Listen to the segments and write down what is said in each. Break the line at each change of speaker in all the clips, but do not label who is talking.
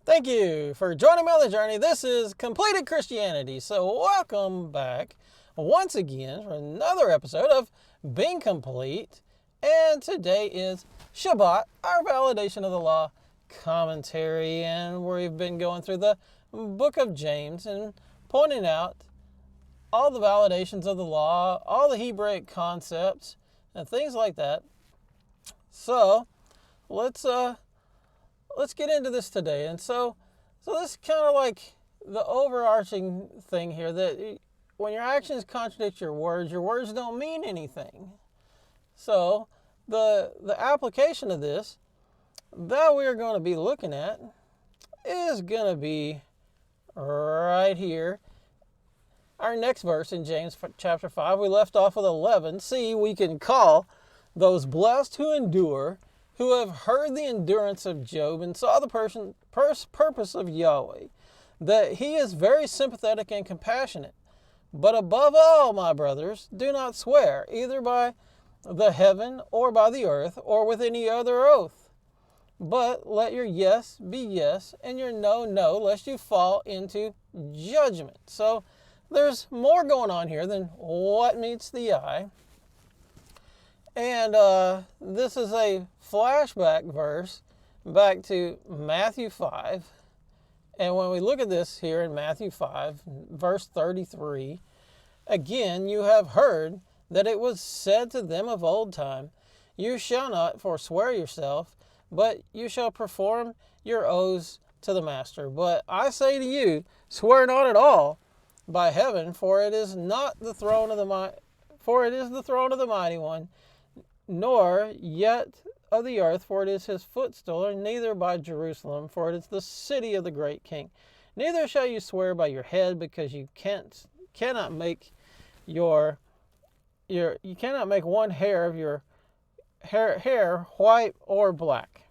Thank you for joining me on the journey. This is Completed Christianity. So welcome back once again for another episode of Being Complete. And today is Shabbat, our validation of the law commentary. And we've been going through the book of James and pointing out all the validations of the law, all the Hebraic concepts, and things like that. So let's get into this today. And so this is kind of like the overarching thing here, that when your actions contradict your words don't mean anything. So the application of this that we're going to be looking at is going to be right here. Our next verse in James chapter 5, we left off with 11. See, we can call those blessed who endure, who have heard the endurance of Job and saw the purpose of Yahweh, that he is very sympathetic and compassionate. But above all, my brothers, do not swear, either by the heaven or by the earth or with any other oath. But let your yes be yes and your no, no, lest you fall into judgment. So there's more going on here than what meets the eye. And this is a flashback verse back to Matthew 5. And when we look at this here in Matthew 5, verse 33, again, you have heard that it was said to them of old time, you shall not forswear yourself, but you shall perform your oaths to the master. But I say to you, swear not at all by heaven, for it is not the throne of for it is the throne of the mighty one, nor yet of the earth, for it is his footstool, and neither by Jerusalem, for it is the city of the great king. Neither shall you swear by your head, because you cannot make you cannot make one hair of your hair white or black.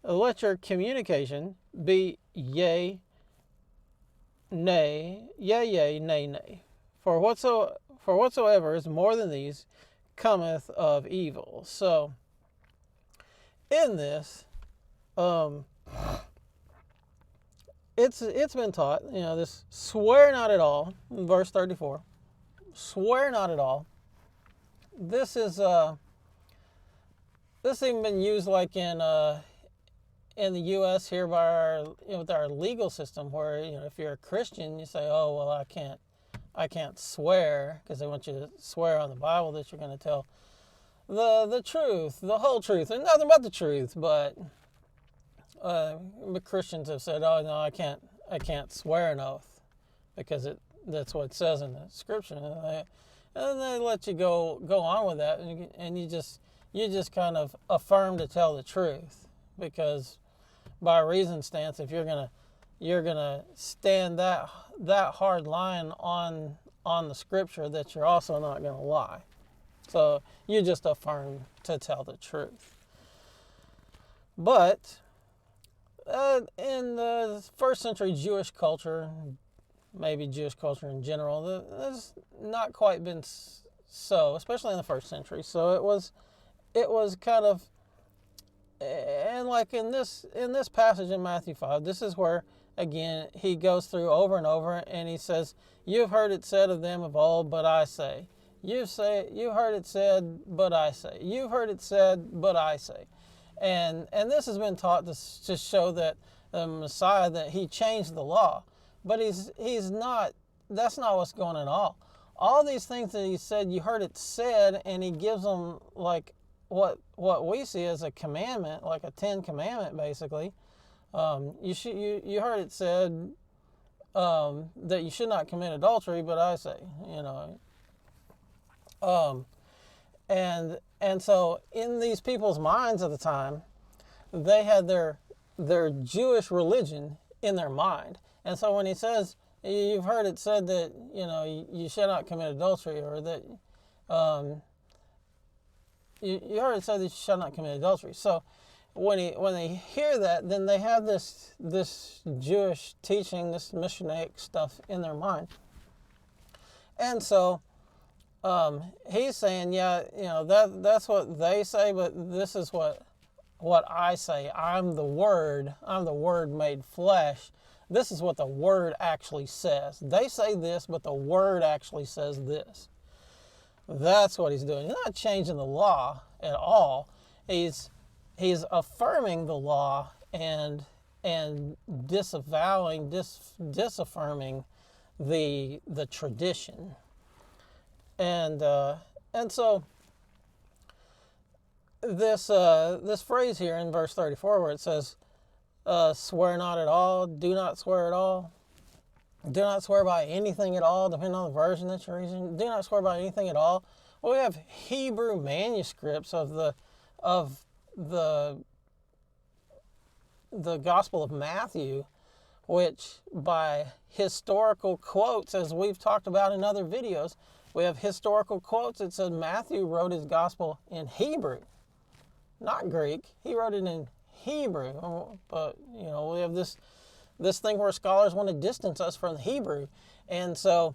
Let your communication be yea, nay, yea, nay, nay. For whatsoever is more than these cometh of evil. So in this, it's been taught, this swear not at all, verse 34, swear not at all. This is this even been used like in the U.S. here by our with our legal system, where if you're a Christian, you say, oh well, I can't swear, because they want you to swear on the Bible that you're going to tell the truth, the whole truth, and nothing but the truth. But Christians have said, oh no, I can't swear an oath, because that's what it says in the scripture, and they let you go on with that, and you just kind of affirm to tell the truth, because by reason stance, if you're gonna stand that hard line on the scripture, that you're also not gonna lie. So you just affirm to tell the truth. But in the first century Jewish culture, maybe Jewish culture in general, that's not quite been so, especially in the first century. So it was kind of, and like in this passage in Matthew 5, this is where, again, he goes through over and over, and he says, you've heard it said of them of old, but I say. You heard it said, but I say. You've heard it said, but I say. And this has been taught to show that the Messiah, that he changed the law. But he's not, that's not what's going on at all. All these things that he said, you heard it said, and he gives them like what we see as a commandment, like a 10 commandment, basically. You heard it said that you should not commit adultery, but I say, and so in these people's minds at the time, they had their Jewish religion in their mind. And so when he says, you've heard it said that, you shall not commit adultery, or that you heard it said that you shall not commit adultery. So when they hear that, then they have this Jewish teaching, this Mishnaic stuff in their mind. And so he's saying, yeah, that's what they say, but this is what I say. I'm the Word made flesh. This is what the Word actually says. They say this, but the Word actually says this. That's what he's doing. He's not changing the law at all. He's affirming the law and disaffirming the tradition. And so this phrase here in verse 34 where it says, swear not at all, do not swear at all, do not swear by anything at all, depending on the version that you're using, do not swear by anything at all. Well, we have Hebrew manuscripts of the Gospel of Matthew, which by historical quotes, as we've talked about in other videos, we have historical quotes. It says Matthew wrote his gospel in Hebrew, not Greek. He wrote it in Hebrew. But, we have this thing where scholars want to distance us from the Hebrew. And so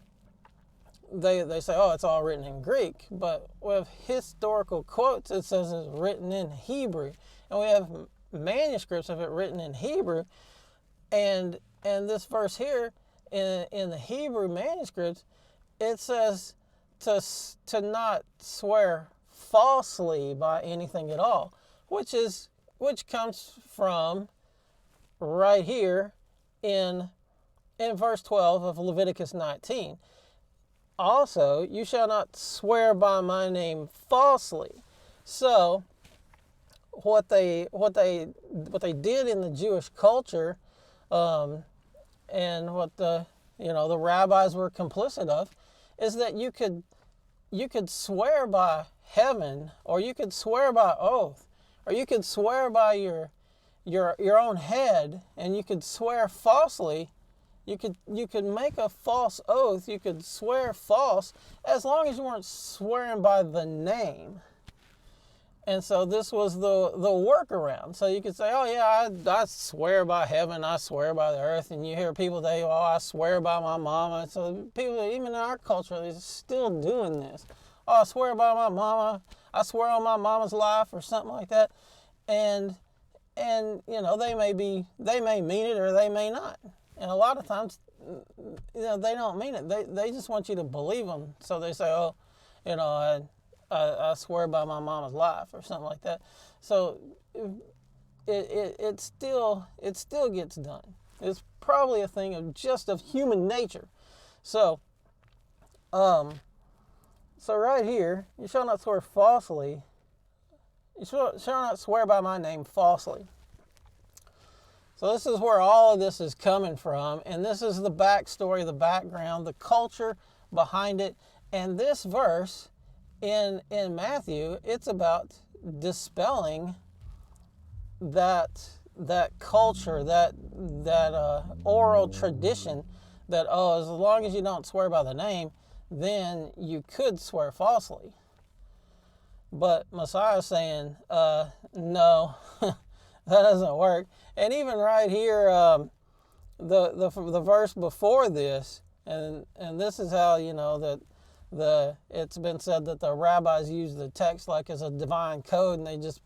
they say, oh, it's all written in Greek. But we have historical quotes. It says it's written in Hebrew. And we have manuscripts of it written in Hebrew. And this verse here in the Hebrew manuscripts, it says to not swear falsely by anything at all, which comes from right here in verse 12 of Leviticus 19. Also, you shall not swear by my name falsely. So what they did in the Jewish culture, and what the rabbis were complicit of, is that you could swear by heaven, or you could swear by oath, or you could swear by your own head, and you could swear falsely. You could make a false oath. You could swear false as long as you weren't swearing by the name. And so this was the workaround. So you could say, oh yeah, I swear by heaven, I swear by the earth. And you hear people say, oh, I swear by my mama. So people, even in our culture, they're still doing this. Oh, I swear by my mama. I swear on my mama's life, or something like that. And they may mean it or they may not. And a lot of times, they don't mean it. They just want you to believe them. So they say, oh, I swear by my mama's life, or something like that. So it still gets done. It's probably a thing of human nature. So right here, you shall not swear falsely. You shall not swear by my name falsely. So this is where all of this is coming from, and this is the backstory, the background, the culture behind it. And this verse in Matthew, it's about dispelling that culture, that oral tradition that, oh, as long as you don't swear by the name, then you could swear falsely. But Messiah is saying, no, that doesn't work. And even right here, the verse before this, and this is how that it's been said that the rabbis use the text like as a divine code, and they just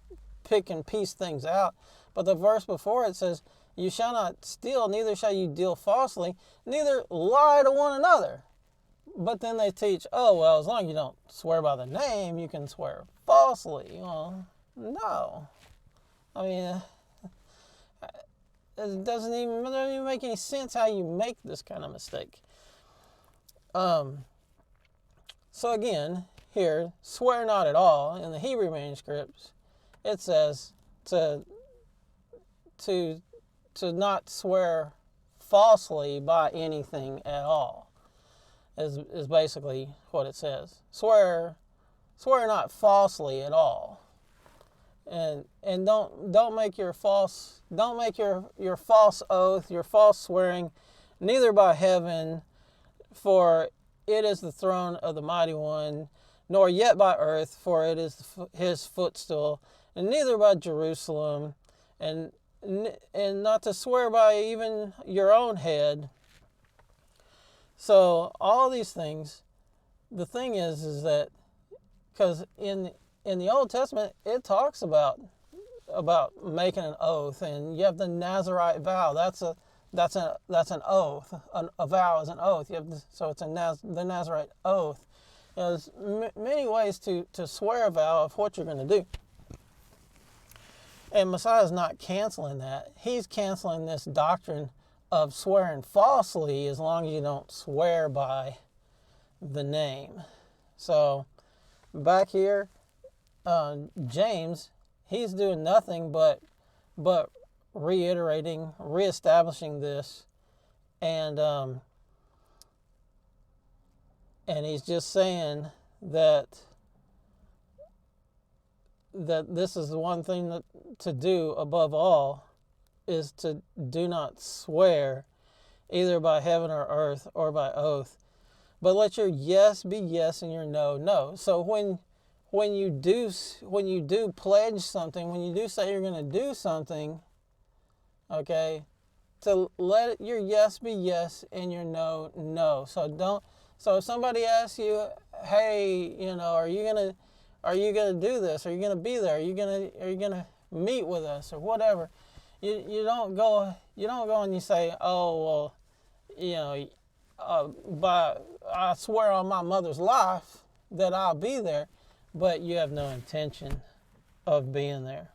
pick and piece things out. But the verse before it says, you shall not steal, neither shall you deal falsely, neither lie to one another. But then they teach, oh, well, as long as you don't swear by the name, you can swear falsely. Well, no. I mean, it doesn't even make any sense how you make this kind of mistake. So again, here, swear not at all. In the Hebrew manuscripts, it says to not swear falsely by anything at all. Is basically what it says. Swear not falsely at all. And don't make your false oath, your false swearing, neither by heaven, for it is the throne of the mighty one, nor yet by earth, for it is his footstool, and neither by Jerusalem, and not to swear by even your own head. So all these things the thing is that because in the Old Testament it talks about making an oath, and you have the Nazirite vow. That's an oath. A vow is an oath. So it's the Nazirite oath. There's many ways to swear a vow of what you're going to do. And Messiah's not canceling that. He's canceling this doctrine of swearing falsely as long as you don't swear by the name. So back here, James, he's doing nothing but reiterating, reestablishing this, and he's just saying that this is the one thing to do above all is to do not swear either by heaven or earth or by oath, but let your yes be yes and your no no. So when you do pledge something, when you do say you're going to do something, okay, to let your yes be yes and your no no. So if somebody asks you, hey, are you gonna do this? Are you gonna be there? Are you gonna meet with us or whatever? You don't go and you say, oh well, I swear on my mother's life that I'll be there, but you have no intention of being there.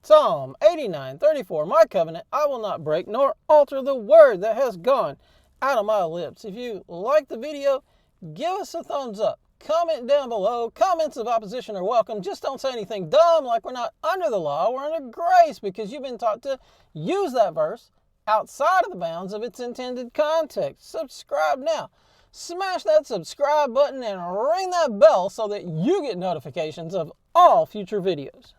Psalm 89:34, my covenant I will not break nor alter the word that has gone out of my lips. If you like the video, give us a thumbs up. Comment down below. Comments of opposition are welcome. Just don't say anything dumb like we're not under the law. We're under grace because you've been taught to use that verse outside of the bounds of its intended context. Subscribe now. Smash that subscribe button and ring that bell so that you get notifications of all future videos.